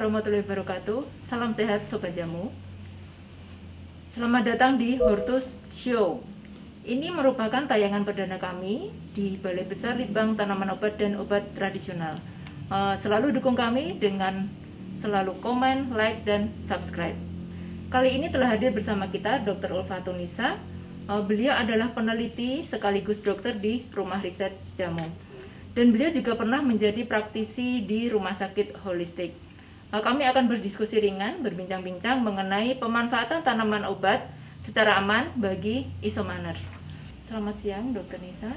warahmatullahi wabarakatuh. Salam sehat Sobat Jamu. Selamat datang di Hortus Show. Ini merupakan tayangan perdana kami di Balai Besar Litbang Tanaman Obat dan Obat Tradisional. Selalu dukung kami dengan selalu komen, like, dan subscribe. Kali ini telah hadir bersama kita Dr. Ulfatunisa. Beliau adalah peneliti sekaligus dokter di Rumah Riset Jamu. Dan beliau juga pernah menjadi praktisi di rumah sakit holistik. Kami akan berdiskusi ringan, berbincang-bincang mengenai pemanfaatan tanaman obat secara aman bagi isomanners. Selamat siang, Dokter Nisa.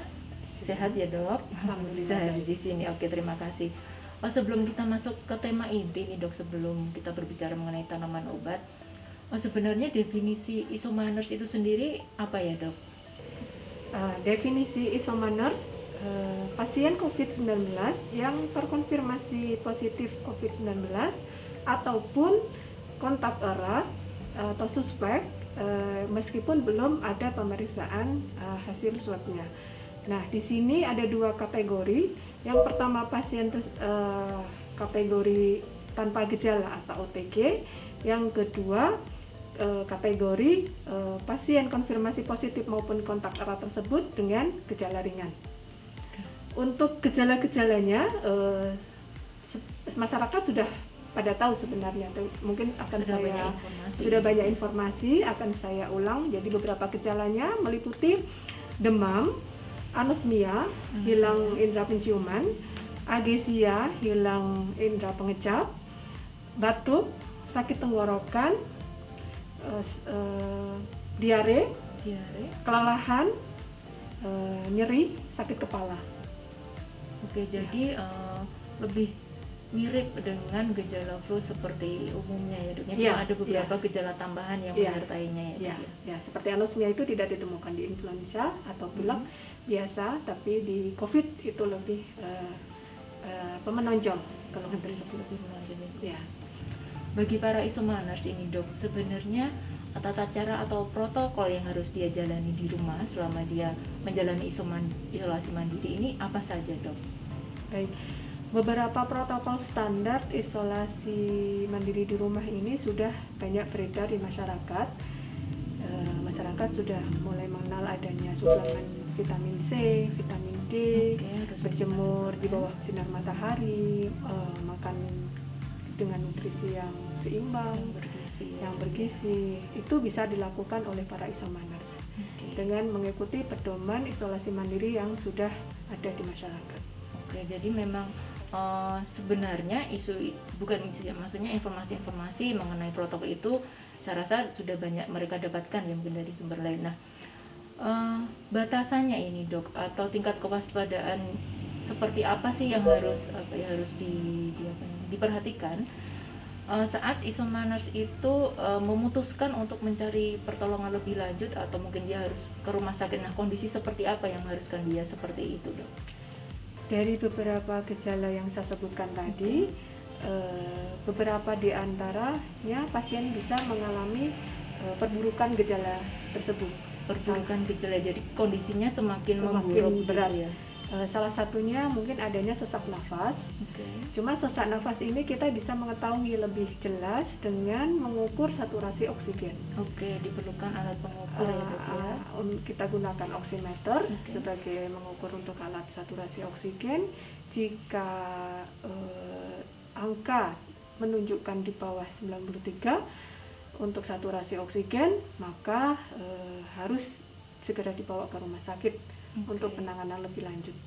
Sehat ya, Dok? Alhamdulillah. Sehat di sini. Oke, terima kasih. Sebelum kita masuk ke tema inti nih, Dok, sebelum kita berbicara mengenai tanaman obat, sebenarnya definisi isomanners itu sendiri apa ya, Dok? Definisi isomanners, pasien COVID-19 yang terkonfirmasi positif COVID-19 ataupun kontak erat atau suspek meskipun belum ada pemeriksaan hasil swabnya. Nah, di sini ada dua kategori. Yang pertama pasien kategori tanpa gejala atau OTG. Yang kedua kategori pasien konfirmasi positif maupun kontak erat tersebut dengan gejala ringan. Untuk gejala-gejalanya masyarakat sudah pada tahu sebenarnya, mungkin akan sudah banyak informasi, akan saya ulang. Jadi beberapa gejalanya meliputi demam, anosmia, hilang indera penciuman, agesia, hilang indera pengecap, batuk, sakit tenggorokan, diare, kelelahan, nyeri, sakit kepala. Oke, jadi lebih mirip dengan gejala flu seperti umumnya ya, Dok. Cuma ada beberapa gejala tambahan yang menyertainya ya. Ya, seperti anosmia itu tidak ditemukan di influenza atau pilek biasa, tapi di COVID itu lebih menonjol kalau tersebut. Lebih menonjol. Ya. Bagi para isomanners ini, Dok, sebenarnya tata cara atau protokol yang harus dia jalani di rumah selama dia menjalani isolasi mandiri ini apa saja, Dok? Baik, beberapa protokol standar isolasi mandiri di rumah ini sudah banyak beredar di masyarakat. Masyarakat sudah mulai mengenal adanya suplemen vitamin C, vitamin D, berjemur di bawah sinar matahari, makan dengan nutrisi yang seimbang, yang bergizi, itu bisa dilakukan oleh para isomanners dengan mengikuti pedoman isolasi mandiri yang sudah ada di masyarakat. Oke, jadi memang sebenarnya maksudnya informasi-informasi mengenai protokol itu saya rasa sudah banyak mereka dapatkan ya, mungkin dari sumber lain. Nah, batasannya ini, Dok, atau tingkat kewaspadaan seperti apa sih yang harus diperhatikan saat isomanners itu memutuskan untuk mencari pertolongan lebih lanjut atau mungkin dia harus ke rumah sakit. Nah, kondisi seperti apa yang mengharuskan dia seperti itu, Dok? Dari beberapa gejala yang saya sebutkan tadi, beberapa di antaranya pasien bisa mengalami perburukan gejala tersebut. Perburukan gejala, jadi kondisinya semakin memburuk berat ya. Salah satunya mungkin adanya sesak nafas. Cuma sesak nafas ini kita bisa mengetahui lebih jelas dengan mengukur saturasi oksigen. Diperlukan alat pengukur ya. Kita gunakan oximeter sebagai mengukur untuk alat saturasi oksigen. Jika angka menunjukkan di bawah 93 untuk saturasi oksigen, maka harus segera dibawa ke rumah sakit untuk penanganan lebih lanjut.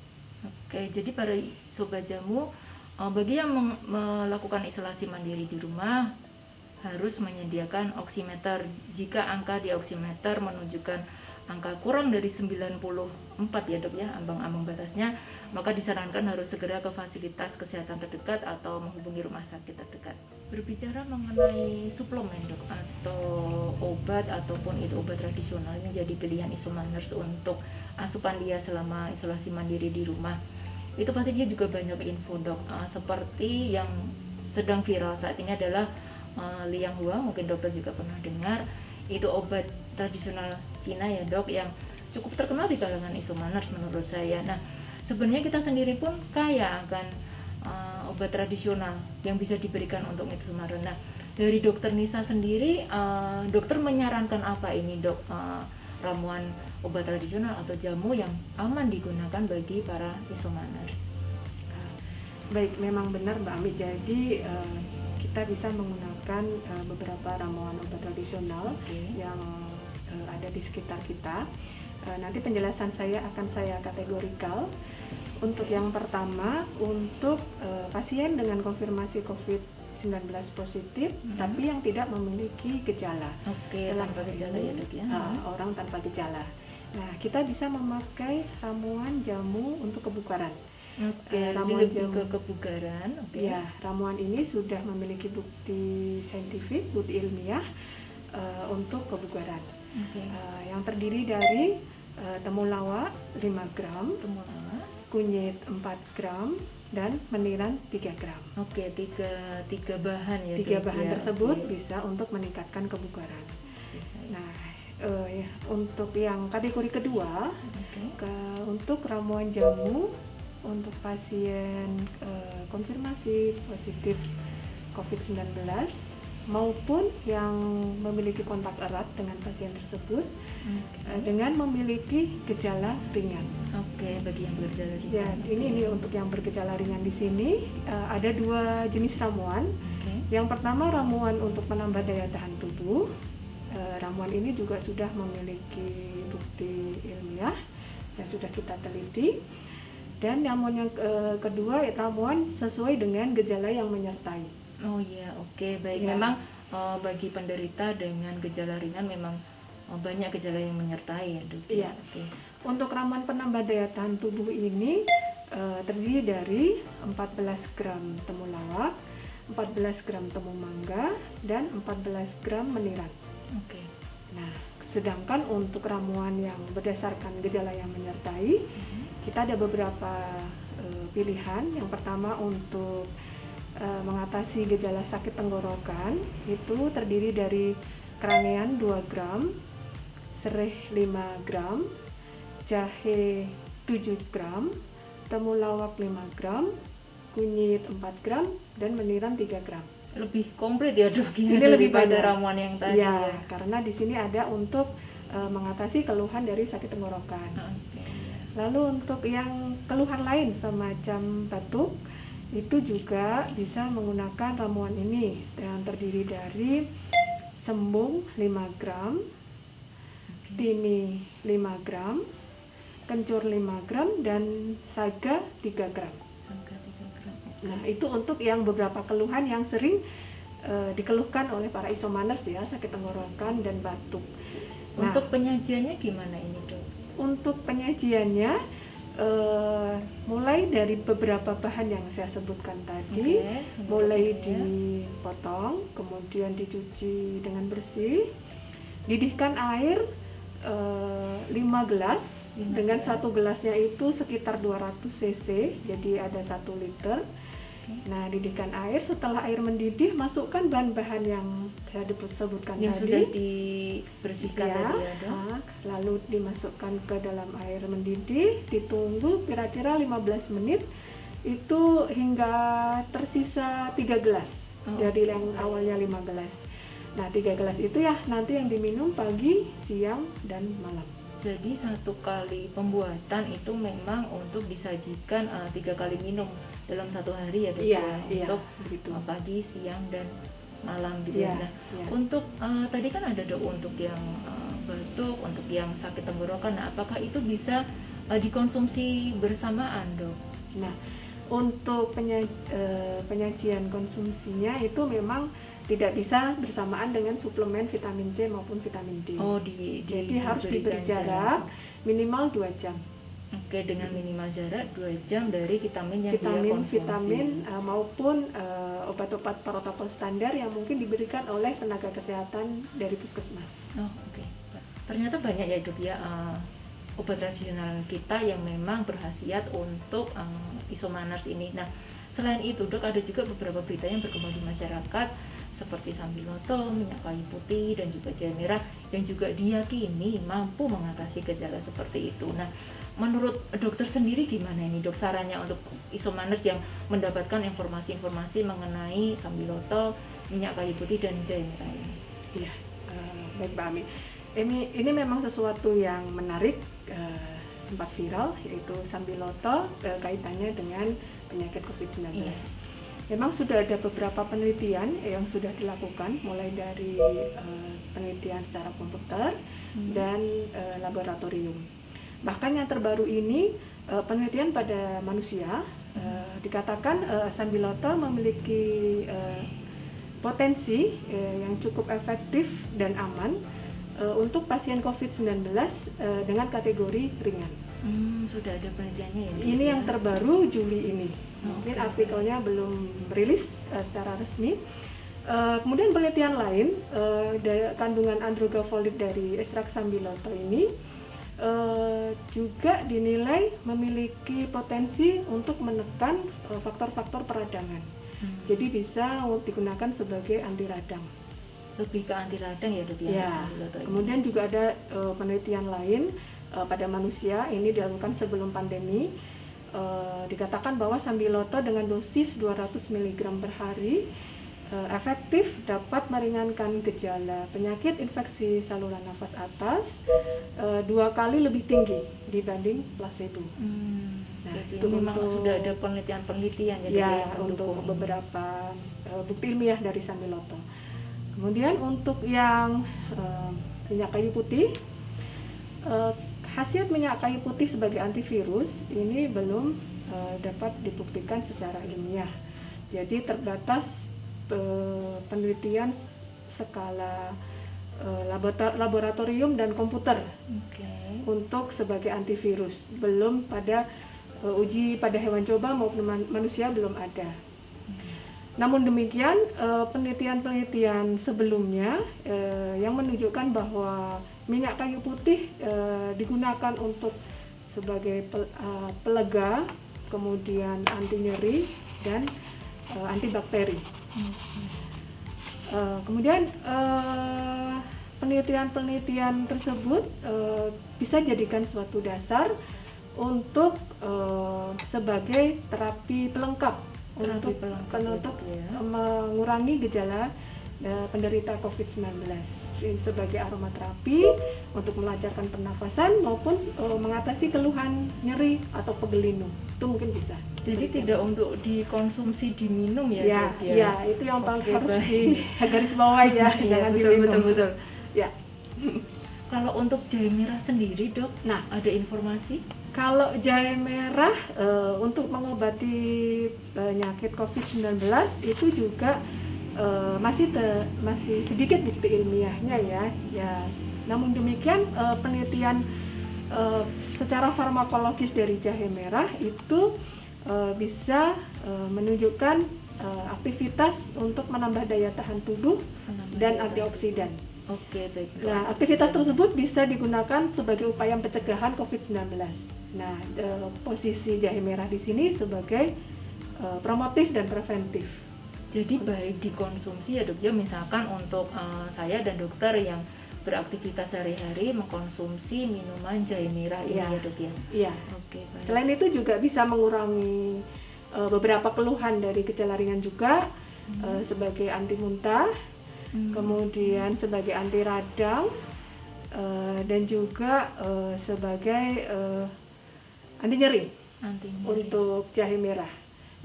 Jadi para Sobat Jamu, bagi yang melakukan isolasi mandiri di rumah harus menyediakan oximeter. Jika angka di oximeter menunjukkan angka kurang dari 94 ya, Dok ya, ambang-ambang batasnya, maka disarankan harus segera ke fasilitas kesehatan terdekat atau menghubungi rumah sakit terdekat. Berbicara mengenai suplemen, Dok, atau obat ataupun itu obat tradisional yang jadi pilihan isomanners untuk asupan dia selama isolasi mandiri di rumah, itu pasti dia juga banyak info, Dok. Seperti yang sedang viral saat ini adalah Lianghua, mungkin dokter juga pernah dengar, itu obat tradisional Cina ya, Dok, yang cukup terkenal di kalangan isomanners menurut saya. Nah, sebenarnya kita sendiri pun kaya akan obat tradisional yang bisa diberikan untuk Mitsumaro. Nah, dari Dokter Nisa sendiri, dokter menyarankan apa ini dok, ramuan obat tradisional atau jamu yang aman digunakan bagi para isomaners? Baik, memang benar Mbak Ami. Jadi kita bisa menggunakan beberapa ramuan obat tradisional yang ada di sekitar kita. Nanti penjelasan saya akan saya kategorikan. Untuk yang pertama, untuk pasien dengan konfirmasi COVID-19 positif, tapi yang tidak memiliki gejala. Tanpa gejala ya dok ya. Orang tanpa gejala. Nah, kita bisa memakai ramuan jamu untuk kebugaran. Ramuan jamu ke kebugaran. Ya, ramuan ini sudah memiliki bukti saintifik, bukti ilmiah untuk kebugaran. Yang terdiri dari temulawak 5 gram, kunyit 4 gram, dan meniran 3 gram. Tiga bahan ya. Tiga bahan tersebut bisa untuk meningkatkan kebugaran. Nah, untuk yang kategori kedua, untuk ramuan jamu untuk pasien konfirmasi positif COVID-19 maupun yang memiliki kontak erat dengan pasien tersebut dengan memiliki gejala ringan. Bagi yang bergejala ringan. Ya, ini untuk yang bergejala ringan di sini ada 2 jenis ramuan. Yang pertama ramuan untuk menambah daya tahan tubuh. Ramuan ini juga sudah memiliki bukti ilmiah yang sudah kita teliti. Dan ramuan yang kedua ramuan sesuai dengan gejala yang menyertai. Baik. Memang bagi penderita dengan gejala ringan memang banyak gejala yang menyertai ya dok. Iya. Untuk ramuan penambah daya tahan tubuh ini terdiri dari 14 gram temulawak, 14 gram temu mangga, dan 14 gram meniran. Nah, sedangkan untuk ramuan yang berdasarkan gejala yang menyertai, kita ada beberapa pilihan. Yang pertama untuk mengatasi gejala sakit tenggorokan, itu terdiri dari kerangian 2 gram, sereh 5 gram, jahe 7 gram, temulawak 5 gram, kunyit 4 gram, dan meniran 3 gram. Lebih komplit ya dok ya, ini lebih pada banyak ramuan yang tadi ya. Karena di sini ada untuk mengatasi keluhan dari sakit tenggorokan. Lalu untuk yang keluhan lain semacam batuk, itu juga bisa menggunakan ramuan ini yang terdiri dari sembung 5 gram, tini 5 gram, kencur 5 gram, dan saga 3 gram. Nah, itu untuk yang beberapa keluhan yang sering dikeluhkan oleh para isomaners ya, sakit tenggorokan dan batuk. Untuk penyajiannya gimana ini dok? Untuk penyajiannya mulai dari beberapa bahan yang saya sebutkan tadi, mulai dipotong, kemudian dicuci dengan bersih, didihkan air 5 gelas, dengan 1 gelasnya itu sekitar 200 cc, jadi ada 1 liter. Nah, didihkan air, setelah air mendidih masukkan bahan-bahan yang saya sebutkan yang tadi, sudah dibersihkan tadi ya dok. Lalu dimasukkan ke dalam air mendidih, ditunggu kira-kira 15 menit itu hingga tersisa 3 gelas dari yang awalnya 5 gelas. Nah, 3 gelas itu ya nanti yang diminum pagi, siang, dan malam. Jadi 1 kali pembuatan itu memang untuk disajikan 3 kali minum dalam 1 hari ya dok. Untuk begitu. Pagi, siang, dan malam gitu ya. Nah, untuk tadi kan ada dok untuk yang batuk, untuk yang sakit tenggorokan. Nah, apakah itu bisa dikonsumsi bersamaan dok? Nah, untuk penyajian konsumsinya itu memang tidak bisa bersamaan dengan suplemen vitamin C maupun vitamin D. Jadi harus diberi jarak minimal 2 jam. Dengan minimal jarak 2 jam dari vitamin yang dia konsumsi. Vitamin maupun obat-obat protokol standar yang mungkin diberikan oleh tenaga kesehatan dari puskesmas. Ternyata banyak ya dok ya obat tradisional kita yang memang berkhasiat untuk isomaners ini. Nah, selain itu dok, ada juga beberapa berita yang berkembang di masyarakat seperti sambiloto, minyak kayu putih, dan juga jahe merah yang juga diyakini mampu mengatasi gejala seperti itu. Nah, menurut dokter sendiri gimana ini dok sarannya untuk isomanners yang mendapatkan informasi-informasi mengenai sambiloto, minyak kayu putih, dan jahe merah ini? Iya, baik Mbak Ami. Ini memang sesuatu yang menarik, sempat viral, yaitu sambiloto kaitannya dengan penyakit COVID-19. Yes. Memang sudah ada beberapa penelitian yang sudah dilakukan, mulai dari penelitian secara komputer dan laboratorium. Bahkan yang terbaru ini penelitian pada manusia, dikatakan sambiloto memiliki potensi yang cukup efektif dan aman untuk pasien COVID-19 dengan kategori ringan. Sudah ada penelitiannya ya? Ini yang terbaru Juli ini. Mungkin Oke. artikelnya belum rilis secara resmi. Kemudian penelitian lain, kandungan androgafolid dari ekstrak sambiloto ini juga dinilai memiliki potensi untuk menekan faktor-faktor peradangan. Jadi bisa digunakan sebagai anti radang. Lebih ke anti radang ya dok ya? Ya. Sambiloto ini. Kemudian juga ada penelitian lain pada manusia, ini dilakukan sebelum pandemi. Dikatakan bahwa sambiloto dengan dosis 200 mg per hari efektif dapat meringankan gejala penyakit infeksi saluran nafas atas 2 kali lebih tinggi dibanding placebo. Nah, Jadi itu memang untuk- sudah ada penelitian-penelitian ya, dok, Ya, yang untuk mendukung. beberapa bukti ilmiah dari sambiloto. Kemudian untuk yang minyak kayu putih, khasiat minyak kayu putih sebagai antivirus ini belum dapat dibuktikan secara ilmiah. Jadi terbatas penelitian skala laboratorium dan komputer Oke. untuk sebagai antivirus. Belum pada uji pada hewan coba maupun manusia belum ada. Namun demikian, penelitian-penelitian sebelumnya yang menunjukkan bahwa minyak kayu putih digunakan untuk sebagai pelega, kemudian anti nyeri dan antibakteri. Kemudian penelitian-penelitian tersebut bisa jadikan suatu dasar untuk sebagai terapi pelengkap untuk mengurangi gejala penderita COVID-19 sebagai aromaterapi untuk melancarkan pernafasan maupun mengatasi keluhan nyeri atau pegel linu. Itu mungkin bisa. Jadi tidak untuk dikonsumsi diminum ya, Ya, dok, ya, itu yang paling Oke, harus baik. di garis bawahi ya, Iya, jangan betul, diminum. betul. Ya. Kalau untuk jahe merah sendiri dok, Nah, ada informasi? kalau jahe merah untuk mengobati penyakit COVID-19 itu juga masih sedikit bukti ilmiahnya ya. Namun demikian penelitian secara farmakologis dari jahe merah itu bisa menunjukkan aktivitas untuk menambah daya tahan tubuh dan antioksidan. Oke, baik. Nah, aktivitas tersebut bisa digunakan sebagai upaya pencegahan COVID-19. Nah, posisi jahe merah di sini sebagai promotif dan preventif. Jadi baik dikonsumsi ya dok ya, misalkan untuk saya dan dokter yang beraktivitas sehari-hari mengkonsumsi minuman jahe merah ini Ya. ya dok ya. Iya. Oke, baik. Selain itu juga bisa mengurangi beberapa keluhan dari gejala ringan juga sebagai anti muntah, kemudian sebagai anti radang dan juga sebagai anti nyeri Anti nyeri. untuk jahe merah.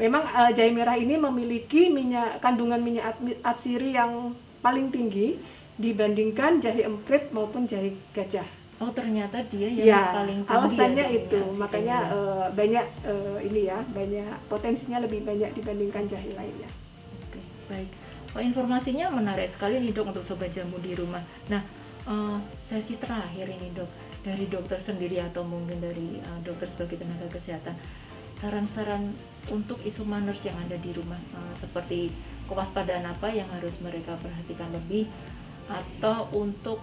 Memang jahe merah ini memiliki kandungan minyak atsiri yang paling tinggi dibandingkan jahe emprit maupun jahe gajah. Oh, ternyata dia yang Ya, paling tinggi. alasannya ya, itu, minyak makanya atsirinya. banyak banyak potensinya lebih banyak dibandingkan jahe lainnya. Oke, baik. Oh, informasinya menarik sekali nih dok untuk sobat jamu di rumah. Nah, sesi terakhir ini dok, dari dokter sendiri atau mungkin dari dokter sebagai tenaga kesehatan, saran-saran untuk isomanners yang ada di rumah, seperti kewaspadaan apa yang harus mereka perhatikan lebih, atau untuk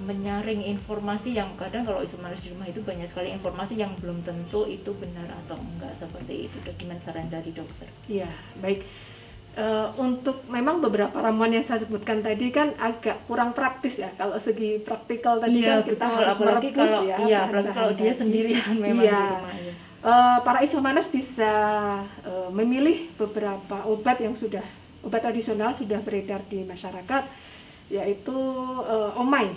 menyaring informasi yang kadang kalau isomanners di rumah itu banyak sekali informasi yang belum tentu itu benar atau enggak, seperti itu dok. Gimana saran dari dokter? Iya, baik. Untuk memang beberapa ramuan yang saya sebutkan tadi kan agak kurang praktis ya, kalau segi praktikal tadi Iya, kan kita betul. harus Apalagi merebus kalau ya iya, apalagi bahan-bahan kalau dia tadi. sendirian memang Iya. di rumah ya. Para isomanes bisa memilih beberapa obat yang obat tradisional sudah beredar di masyarakat, yaitu omai.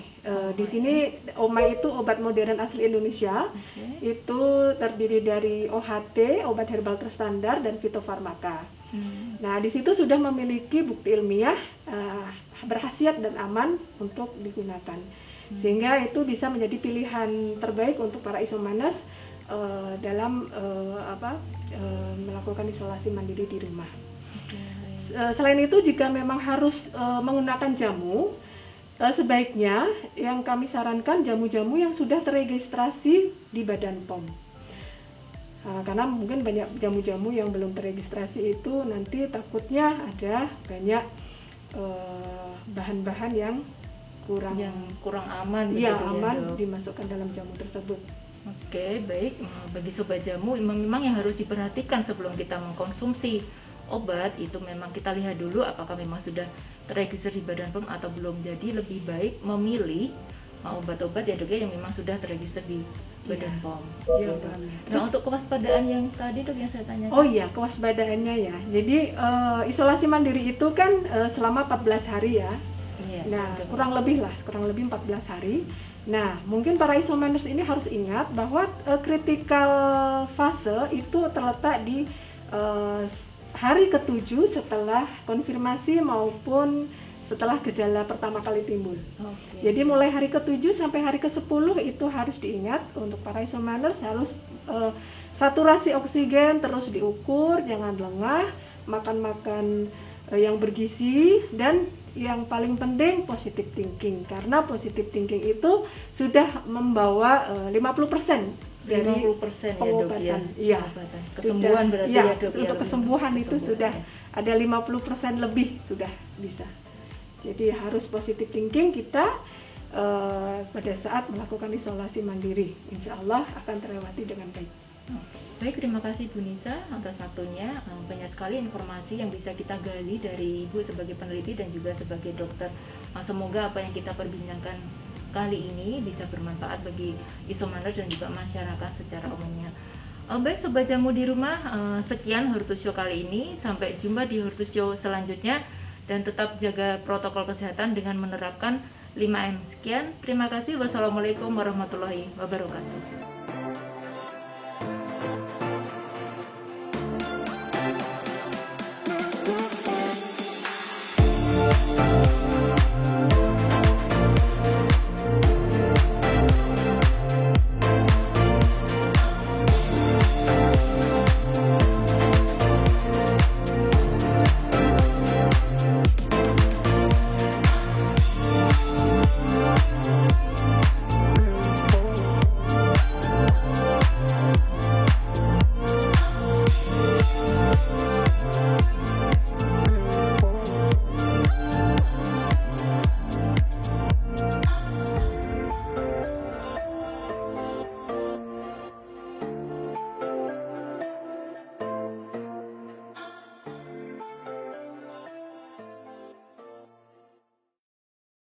Di sini omai itu obat modern asli Indonesia. Oke. Itu terdiri dari OHT, obat herbal terstandar, dan fitofarmaka. Nah, di situ sudah memiliki bukti ilmiah berkhasiat dan aman untuk digunakan, sehingga itu bisa menjadi pilihan terbaik untuk para isomanes dalam melakukan isolasi mandiri di rumah. Selain itu, jika memang harus menggunakan jamu, sebaiknya yang kami sarankan jamu-jamu yang sudah terregistrasi di Badan POM. Karena mungkin banyak jamu-jamu yang belum terregistrasi itu nanti takutnya ada banyak bahan-bahan yang kurang aman iya, begitu ya, aman Dok. dimasukkan dalam jamu tersebut. Oke, baik. Bagi sobat jamu memang yang harus diperhatikan sebelum kita mengkonsumsi obat itu memang kita lihat dulu apakah memang sudah terregistrasi di Badan POM atau belum. Jadi lebih baik memilih obat-obat ya Dok ya, yang memang sudah terregistrasi di Badan POM. Iya, Gitu. benar. Nah, untuk kewaspadaan yang tadi Dok yang saya tanyakan. Oh iya, kewaspadaannya ya. Jadi isolasi mandiri itu kan selama 14 hari ya. Iya, Nah, betul. kurang lebih 14 hari. Nah, mungkin para isomaners ini harus ingat bahwa critical fase itu terletak di hari ke-7 setelah konfirmasi maupun setelah gejala pertama kali timbul. Oke. Jadi mulai hari ke-7 sampai hari ke-10 itu harus diingat untuk para isomaners, harus saturasi oksigen terus diukur, jangan lengah, makan yang bergizi, dan yang paling penting positive thinking, karena positive thinking itu sudah membawa 50% dari 50% ya Dok ya. pengobatan. Iya. Pengobatan. Kesembuhan Sudah, berarti iya, ya Dok ya. untuk kesembuhan itu sudah ya. ada 50% lebih sudah bisa. Jadi harus positive thinking kita pada saat melakukan isolasi mandiri, insya Allah akan terlewati dengan baik. Baik, terima kasih Bu Nisa atas waktunya. Banyak sekali informasi yang bisa kita gali dari Ibu sebagai peneliti dan juga sebagai dokter. Semoga apa yang kita perbincangkan kali ini bisa bermanfaat bagi isomaner dan juga masyarakat secara umumnya. Baik Sobat Jamu di rumah, sekian Hortus Show kali ini. Sampai jumpa di Hortus Show selanjutnya. Dan tetap jaga protokol kesehatan dengan menerapkan 5M. Sekian, terima kasih. Wassalamualaikum warahmatullahi wabarakatuh.